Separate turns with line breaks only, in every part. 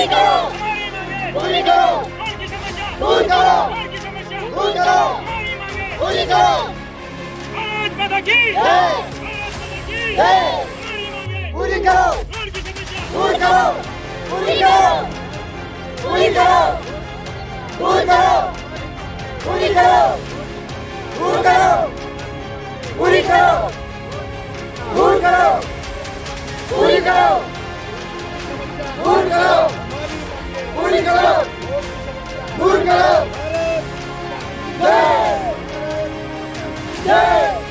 पूरी करो, पूरी करो, दूर करो, दूर करो, पूरी करो। भारत माता की जय, पूरी करो, दूर करो, पूरी करो, पूरी करो, दूर करो, पूरी करो, दूर करो, पूरी करो, दूर करो, पूरी करो, दूर करो, पूरी करो, दूर करो। जय जय,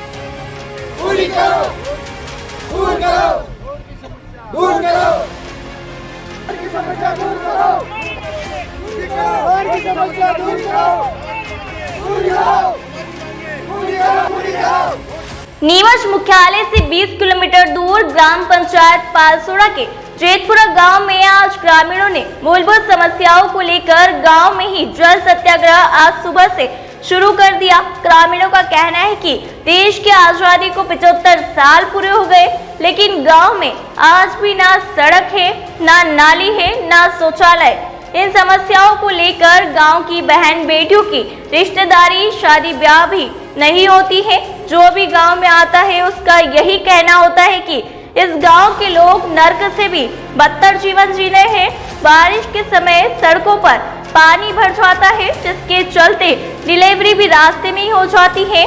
पूरी करो, दूर करो, दूर करो, हर की समस्या दूर करो, हर की समस्या दूर करो, पूरी करो, पूरी करो, पूरी करो।
नीमच मुख्यालय से 20 किलोमीटर दूर ग्राम पंचायत पालसोड़ा के जेतपुरा गांव में आज ग्रामीणों ने मूलभूत समस्याओं को लेकर गांव में ही जल सत्याग्रह आज सुबह से शुरू कर दिया। ग्रामीणों का कहना है कि देश की आजादी को 75 साल पूरे हो गए, लेकिन गांव में आज भी ना सड़क है, ना नाली है, ना शौचालय। इन समस्याओं को लेकर गांव की बहन बेटियों की रिश्तेदारी शादी ब्याह भी नहीं होती है। जो भी गांव में आता है उसका यही कहना होता है कि इस गांव के लोग नर्क से भी बदतर जीवन जी रहे हैं। बारिश के समय सड़कों पर पानी भर जाता है, जिसके चलते डिलीवरी भी रास्ते में ही हो जाती है।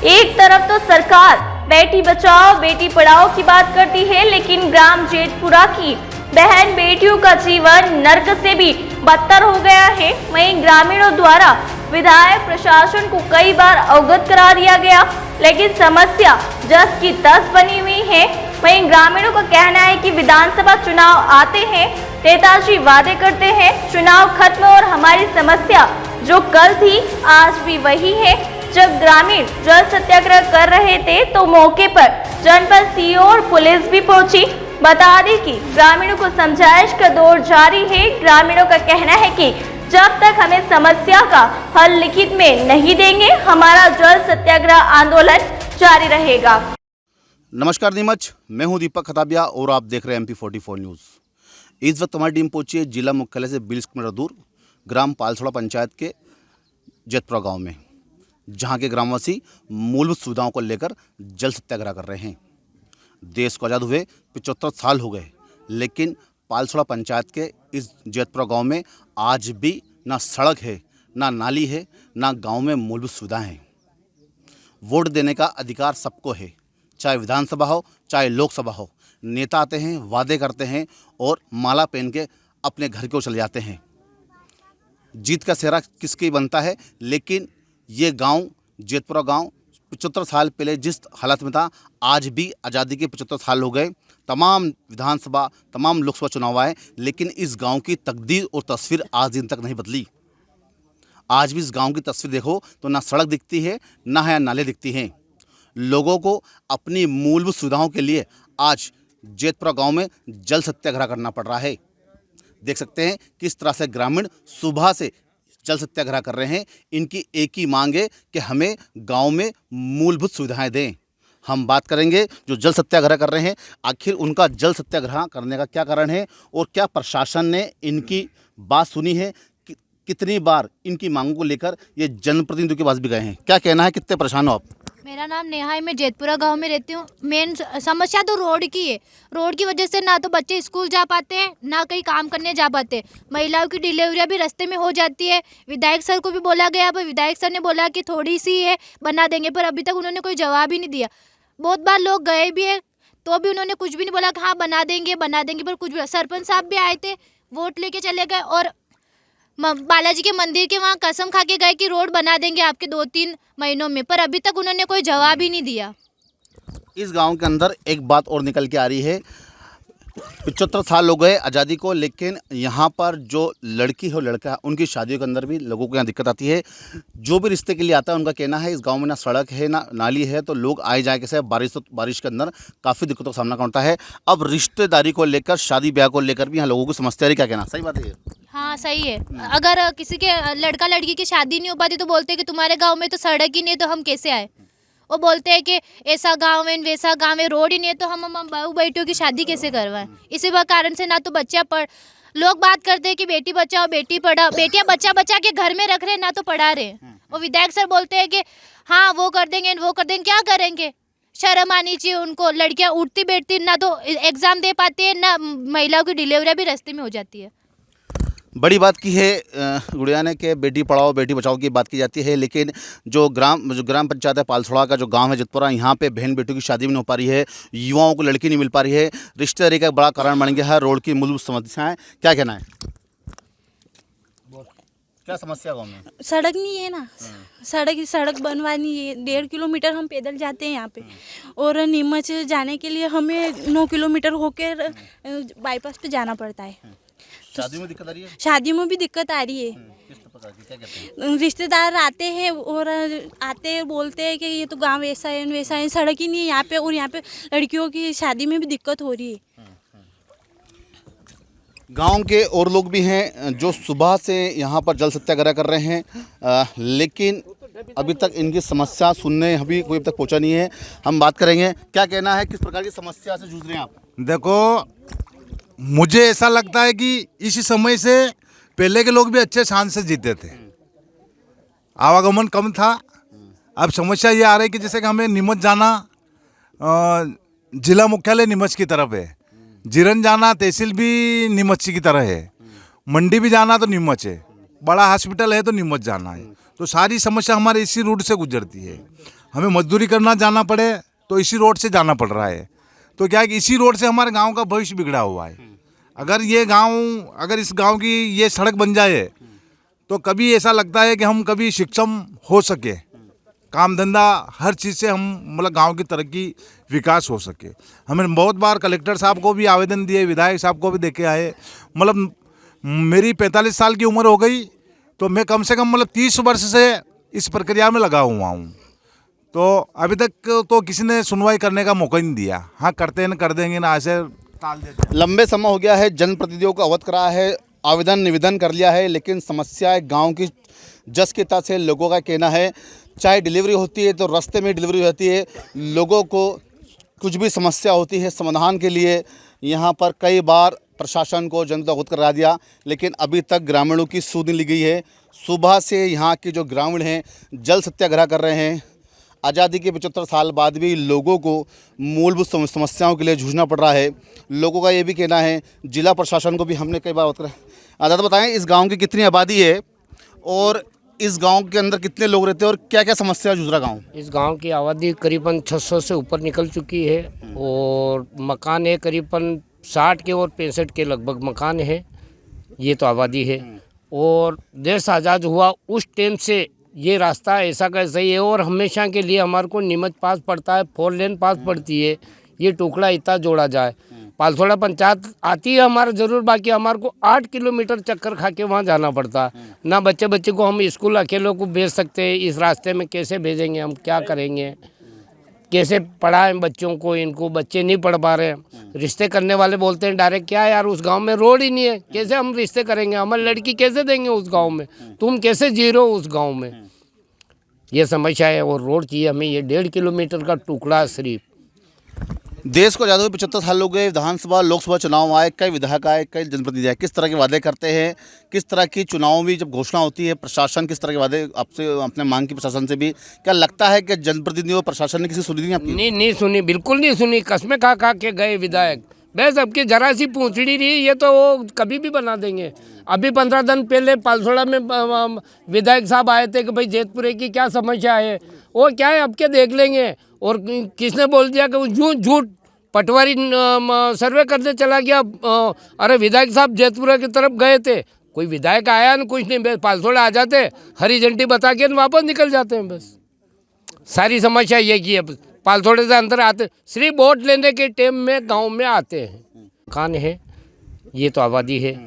एक तरफ तो सरकार बेटी बचाओ बेटी पढ़ाओ की बात करती है, लेकिन ग्राम जेतपुरा की बहन बेटियों का जीवन नर्क से भी बदतर हो गया है। वहीं ग्रामीणों द्वारा विधायक प्रशासन को कई बार अवगत करा दिया गया, लेकिन समस्या जस की तस बनी हुई है। वहीं ग्रामीणों का कहना है कि विधानसभा चुनाव आते हैं, नेताजी वादे करते हैं, चुनाव खत्म और हमारी समस्या जो कल थी आज भी वही है। जब ग्रामीण जल सत्याग्रह कर रहे थे तो मौके पर जनपद सीओ और पुलिस भी पहुंची। बता दें कि ग्रामीणों को समझाइश का दौर जारी है। ग्रामीणों का कहना है कि जब तक हमें समस्या का हल लिखित में नहीं देंगे, हमारा जल सत्याग्रह आंदोलन जारी रहेगा।
नमस्कार नीमच, मैं हूं दीपक खताबिया और आप देख रहे हैं MP44 न्यूज़। इस वक्त हमारी टीम पहुंची है जिला मुख्यालय से 20 किलोमीटर दूर ग्राम पालसोड़ा पंचायत के जेतपुरा गांव में, जहां के ग्रामवासी मूलभूत सुविधाओं को लेकर जल सत्याग्रह कर रहे हैं। देश को आज़ाद हुए 75 साल हो गए, लेकिन पालसोड़ा पंचायत के इस जेतपुरा गांव में आज भी ना सड़क है, ना नाली है, ना गांव में मूलभूत सुविधाएं हैं। वोट देने का अधिकार सबको है, चाहे विधानसभा हो चाहे लोकसभा हो। नेता आते हैं, वादे करते हैं और माला पहन के अपने घर को चले जाते हैं। जीत का सेहरा किसकी बनता है, लेकिन ये गांव जेतपुरा गांव 75 साल पहले जिस हालत में था, आज भी आज़ादी के 75 साल हो गए। तमाम विधानसभा तमाम लोकसभा चुनाव आए, लेकिन इस गांव की तकदीर और तस्वीर आज दिन तक नहीं बदली। आज भी इस गांव की तस्वीर देखो तो ना सड़क दिखती है, ना है नाले दिखती हैं। लोगों को अपनी मूलभूत सुविधाओं के लिए आज जेतपुरा गांव में जल सत्याग्रह करना पड़ रहा है। देख सकते हैं किस तरह से ग्रामीण सुबह से जल सत्याग्रह कर रहे हैं। इनकी एक ही मांग है कि हमें गांव में मूलभूत सुविधाएं दें। हम बात करेंगे जो जल सत्याग्रह कर रहे हैं, आखिर उनका जल सत्याग्रह करने का क्या कारण है और क्या प्रशासन ने इनकी बात सुनी है। कितनी बार इनकी मांगों को लेकर ये जनप्रतिनिधियों के पास भी गए हैं। क्या कहना है, कितने परेशान हो आप?
मेरा नाम नेहा है, मैं जेतपुरा गांव में रहती हूँ। मेन समस्या तो रोड की है। रोड की वजह से ना तो बच्चे स्कूल जा पाते हैं, ना कहीं काम करने जा पाते। महिलाओं की डिलीवरियाँ भी रास्ते में हो जाती है। विधायक सर को भी बोला गया, पर विधायक सर ने बोला कि थोड़ी सी है बना देंगे, पर अभी तक उन्होंने कोई जवाब ही नहीं दिया। बहुत बार लोग गए भी हैं तो भी उन्होंने कुछ भी नहीं बोला कि हाँ बना देंगे, पर कुछ भी। सरपंच साहब भी आए थे, वोट लेके चले गए और बालाजी के मंदिर के वहाँ कसम खा के गए कि रोड बना देंगे आपके 2-3 महीनों में, पर अभी तक उन्होंने कोई जवाब ही नहीं दिया।
इस गांव के अंदर एक बात और निकल के आ रही है, 75 साल हो गए आज़ादी को, लेकिन यहाँ पर जो लड़की हो लड़का उनकी शादियों के अंदर भी लोगों को यहाँ दिक्कत आती है। जो भी रिश्ते के लिए आता है उनका कहना है इस गांव में ना सड़क है ना नाली है, तो लोग आए जाए कैसे। बारिश के अंदर काफ़ी दिक्कतों का सामना करना होता है। अब रिश्तेदारी को लेकर शादी ब्याह को लेकर भी यहाँ लोगों को समस्या आ रही। क्या कहना, सही बात है?
हाँ सही है। अगर किसी के लड़का लड़की की शादी नहीं हो पाती तो बोलते हैं कि तुम्हारे गाँव में तो सड़क ही नहीं है तो हम कैसे आए। वो बोलते हैं कि ऐसा गांव है वैसा गांव है, रोड ही नहीं है तो हम बहू बेटियों की शादी कैसे करवाएं। इसी कारण से ना तो बच्चा लोग बात करते हैं कि बेटी बचाओ बेटी पढ़ाओ, बेटियां बच्चा बच्चा के घर में रख रहे हैं, ना तो पढ़ा रहे हैं। और विधायक सर बोलते हैं कि हाँ वो कर देंगे वो कर देंगे, क्या करेंगे? शर्म आनी चाहिए उनको। लड़कियां उठती बैठती ना तो एग्जाम दे पाती है, ना महिलाओं की डिलीवरी भी रास्ते में हो जाती है।
बड़ी बात की है गुड़िया ने कि बेटी पढ़ाओ बेटी बचाओ की बात की जाती है, लेकिन जो ग्राम पंचायत है पालसोड़ा का जो गांव है जितपुरा, यहाँ पे बहन बेटों की शादी भी नहीं हो पा रही है, युवाओं को लड़की नहीं मिल पा रही है, रिश्तेदारी का बड़ा कारण बन गया है रोड की मूलभूत समस्याएं। क्या कहना है, क्या समस्या गाँव में?
सड़क नहीं है ना, सड़क बनवानी है। 1.5 किलोमीटर हम पैदल जाते हैं यहाँ पे, और नीमच जाने के लिए हमें 9 किलोमीटर होकर बाईपास पे जाना पड़ता है।
शादी में दिक्कत आ रही है?
शादी में भी दिक्कत आ रही है।
किस प्रकार की, क्या कहते हैं?
रिश्तेदार आते हैं और बोलते हैं कि ये तो गांव ऐसा है वैसा है, सड़क ही नहीं है यहाँ पे, और यहाँ पे लड़कियों की शादी में भी दिक्कत हो रही है।
गांव के और लोग भी हैं जो सुबह से यहाँ पर जल सत्याग्रह कर रहे हैं, लेकिन अभी तक इनकी समस्या सुनने अभी कोई अब तक पहुँचा नहीं है। हम बात करेंगे, क्या कहना है, किस प्रकार की समस्या से जूझ रहे हैं आप?
देखो, मुझे ऐसा लगता है कि इस समय से पहले के लोग भी अच्छे शान से जीते थे, आवागमन कम था। अब समस्या ये आ रही है कि जैसे कि हमें नीमच जाना, जिला मुख्यालय नीमच की तरफ है, जीरन जाना तहसील भी नीमच की तरह है, मंडी भी जाना तो नीमच है, बड़ा हॉस्पिटल है तो नीमच जाना है। तो सारी समस्या हमारे इसी रूट से गुजरती है। हमें मजदूरी करना जाना पड़े तो इसी रोड से जाना पड़ रहा है। तो क्या है कि इसी रोड से हमारे गांव का भविष्य बिगड़ा हुआ है। अगर इस गांव की ये सड़क बन जाए तो कभी ऐसा लगता है कि हम कभी सक्षम हो सके, काम धंधा हर चीज़ से हम मतलब गांव की तरक्की विकास हो सके। हमें बहुत बार कलेक्टर साहब को भी आवेदन दिए, विधायक साहब को भी देके आए। मतलब मेरी 45 साल की उम्र हो गई तो मैं कम से कम मतलब 30 वर्ष से इस प्रक्रिया में लगा हुआ हूँ। तो अभी तक तो किसी ने सुनवाई करने का मौका ही नहीं दिया। हाँ करते हैं ना, कर देंगे ना, ऐसे टाल देते।
लंबे समय हो गया है, जनप्रतिनिधियों को अवगत करा है, आवेदन निवेदन कर लिया है, लेकिन समस्या गांव की जस के तस है। लोगों का कहना है चाहे डिलीवरी होती है तो रास्ते में डिलीवरी होती है, लोगों को कुछ भी समस्या होती है समाधान के लिए यहाँ पर कई बार प्रशासन को जनता अवगत करा दिया, लेकिन अभी तक ग्रामीणों की सुध नहीं ली गई है। सुबह से यहाँ के जो ग्रामीण हैं जल सत्याग्रह कर रहे हैं। आज़ादी के 75 साल बाद भी लोगों को मूलभूत समस्याओं के लिए जूझना पड़ रहा है। लोगों का ये भी कहना है, जिला प्रशासन को भी हमने कई बार बताया। दादा बताएं, इस गांव की कितनी आबादी है और इस गांव के अंदर कितने लोग रहते हैं और क्या क्या समस्या जूझ रहा गाँव?
इस गांव की आबादी करीबन 600 से ऊपर निकल चुकी है और मकान है करीबन 60 के और 65 के लगभग मकान है। ये तो आबादी है। और देश आज़ाद हुआ उस टाइम से ये रास्ता ऐसा का सही है और हमेशा के लिए हमारे को नीमच पास पड़ता है, 4 लेन पास पड़ती है। ये टुकड़ा इतना जोड़ा जाए, पालसोड़ा पंचायत आती है हमारा ज़रूर, बाकी हमारे को 8 किलोमीटर चक्कर खा के वहाँ जाना पड़ता है। ना बच्चे को हम स्कूल अकेलों को भेज सकते हैं, इस रास्ते में कैसे भेजेंगे हम, क्या करेंगे, कैसे पढ़ाएं बच्चों को, इनको बच्चे नहीं पढ़ पा रहे हैं। रिश्ते करने वाले बोलते हैं डायरेक्ट, क्या यार उस गांव में रोड ही नहीं है, कैसे हम रिश्ते करेंगे, हमारी लड़की कैसे देंगे उस गांव में, तुम कैसे जी रहे हो उस गांव में। ये समस्या है और रोड चाहिए हमें। ये 1.5 किलोमीटर का टुकड़ा सिर्फ।
देश को आज़ाद हुए 75 साल हो गए, विधानसभा लोकसभा चुनाव आए, कई विधायक आए, कई जनप्रतिनिधि आए, किस तरह के वादे करते हैं, किस तरह की चुनाव में जब घोषणा होती है प्रशासन किस तरह के वादे आपसे अपने मांग की प्रशासन से भी, क्या लगता है कि जनप्रतिनिधियों प्रशासन ने किसी सुनी नहीं आपकी?
नहीं सुनी, बिल्कुल नहीं सुनी। कसमें खा के गए विधायक, बस अब की जरा सी पूंछड़ी रही, ये तो वो कभी भी बना देंगे। अभी 15 दिन पहले पालसोड़ा में विधायक साहब आए थे कि भाई जेतपुरे की क्या समस्या है, वो क्या है अब के देख लेंगे। और किसने बोल दिया कि वो झूठ पटवारी सर्वे करने चला गया। अरे विधायक साहब जेतपुरा की तरफ गए थे, कोई विधायक आया ना, कुछ नहीं, पालसोड़ा आ जाते, हरी झंडी बता के वापस निकल जाते हैं। बस सारी समस्या ये की है, पालसोड़े से अंदर आते, सिर्फ वोट लेने के टाइम में गांव में आते हैं। खान है, ये तो आबादी है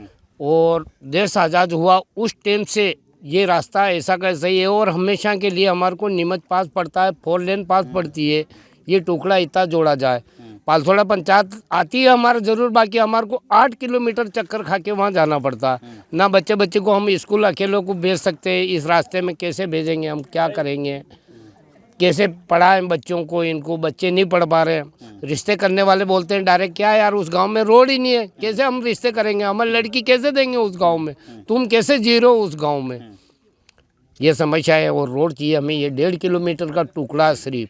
और देश आज़ाद हुआ उस टाइम से ये रास्ता ऐसा का सही है और हमेशा के लिए हमारे को नीमच पास पड़ता है, 4 लेन पास पड़ती है। ये टुकड़ा इतना जोड़ा जाए, पालसोड़ा पंचायत आती है हमारा ज़रूर, बाकी हमारे को 8 किलोमीटर चक्कर खा के वहाँ जाना पड़ता है। ना बच्चे को हम स्कूल अकेलों को भेज सकते हैं, इस रास्ते में कैसे भेजेंगे हम, क्या करेंगे, कैसे पढ़ाएं बच्चों को, इनको बच्चे नहीं पढ़ पा रहे हैं। रिश्ते करने वाले बोलते हैं डायरेक्ट, क्या यार उस गांव में रोड ही नहीं है, कैसे हम रिश्ते करेंगे, हमारी लड़की कैसे देंगे उस गांव में, तुम कैसे जी रहे हो उस गांव में। ये समस्या है और रोड चाहिए हमें, ये 1.5 किलोमीटर का टुकड़ा सिर्फ।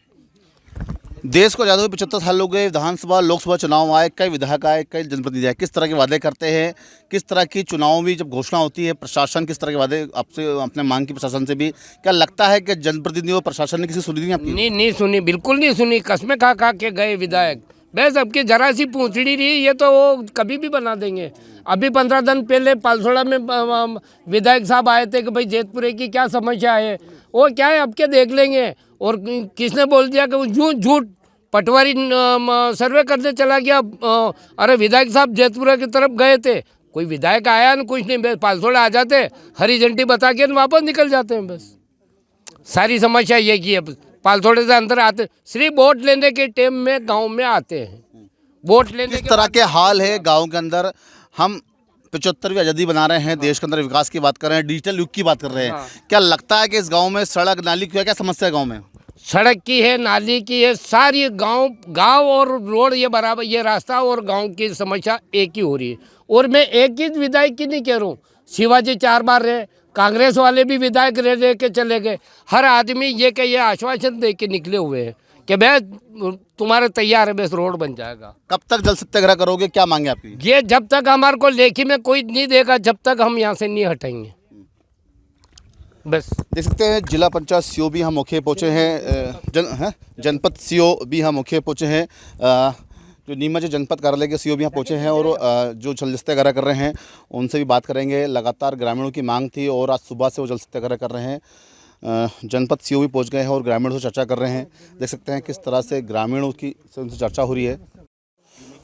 देश को आज़ाद हुए 75 साल हो गए, विधानसभा लोकसभा चुनाव आए, कई विधायक आए, कई जनप्रतिनिधि आए, किस तरह के वादे करते हैं, किस तरह की चुनाव में जब घोषणा होती है प्रशासन किस तरह के वादे आपसे अपने मांग की प्रशासन से भी, क्या लगता है कि जनप्रतिनिधियों और प्रशासन ने किसी सुनी नहीं आपकी?
नहीं सुनी, बिल्कुल नहीं सुनी, कसमें खा के गए विधायक। बस सबकी जरा सी पूंछड़ी रही, ये तो वो कभी भी बना देंगे। अभी 15 दिन पहले पालसोड़ा में विधायक साहब आए थे कि भाई जेतपुरे की क्या समस्या है, वो क्या है अब के देख लेंगे। और किसने बोल दिया कि वो झूठ पटवारी सर्वे करने चला गया। अरे विधायक साहब जेतपुरा की तरफ गए थे, कोई विधायक आया ना, कुछ नहीं, पालसोड़ा आ जाते, हरी झंडी बता के वापस निकल जाते हैं। बस सारी समस्या ये की है, पालसोड़े से अंदर आते सिर्फ वोट लेने के टाइम में गांव में आते हैं, वोट लेने
किस तरह के हाल है गाँव के अंदर। हम 75वीं आज़ादी बना रहे हैं, देश के अंदर विकास की बात कर रहे हैं, डिजिटल युग की बात कर रहे हैं, क्या लगता है कि इस गाँव में सड़क नाली की क्या समस्या है? गाँव में
सड़क की है, नाली की है, सारी गांव और रोड ये बराबर, ये रास्ता और गांव की समस्या एक ही हो रही है। और मैं एक ही विधायक की नहीं कह रहा हूँ, शिवाजी 4 बार रहे, कांग्रेस वाले भी विधायक रह के चले गए। हर आदमी ये आश्वासन दे के निकले हुए हैं कि भाई तुम्हारे तैयार है, बस रोड बन जाएगा।
कब तक जल सत्याग्रह करोगे, क्या मांगे आपकी?
ये जब तक हमारे को लेखी में कोई नहीं देगा, जब तक हम यहाँ से नहीं हटेंगे। बस
देख सकते हैं जिला पंचायत सीओ भी हम मुखिया पहुँचे हैं, जनपद सीओ भी हम मुखिया पहुँचे हैं, जो नीमच जनपद कार्यालय के सीओ भी यहाँ पहुँचे हैं और जो जल सत्याग्रह कर रहे हैं उनसे भी बात करेंगे। लगातार ग्रामीणों की मांग थी और आज सुबह से वो जल सत्याग्रह कर रहे हैं। जनपद सीओ भी पहुँच गए हैं और ग्रामीणों से चर्चा कर रहे हैं। देख सकते हैं किस तरह से ग्रामीणों की उनसे चर्चा हो रही है।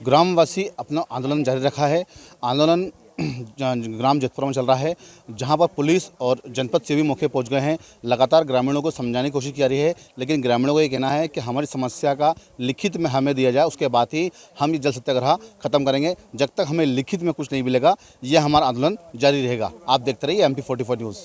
ग्रामवासी अपना आंदोलन जारी रखा है। आंदोलन ग्राम जेतपुरा में चल रहा है, जहां पर पुलिस और जनपद से भी मौके पहुंच गए हैं। लगातार ग्रामीणों को समझाने की कोशिश की जा रही है, लेकिन ग्रामीणों का ये कहना है कि हमारी समस्या का लिखित में हमें दिया जाए, उसके बाद ही हम ये जल सत्याग्रह खत्म करेंगे। जब तक हमें लिखित में कुछ नहीं मिलेगा, यह हमारा आंदोलन जारी रहेगा। आप देखते रहिए MP44 न्यूज़।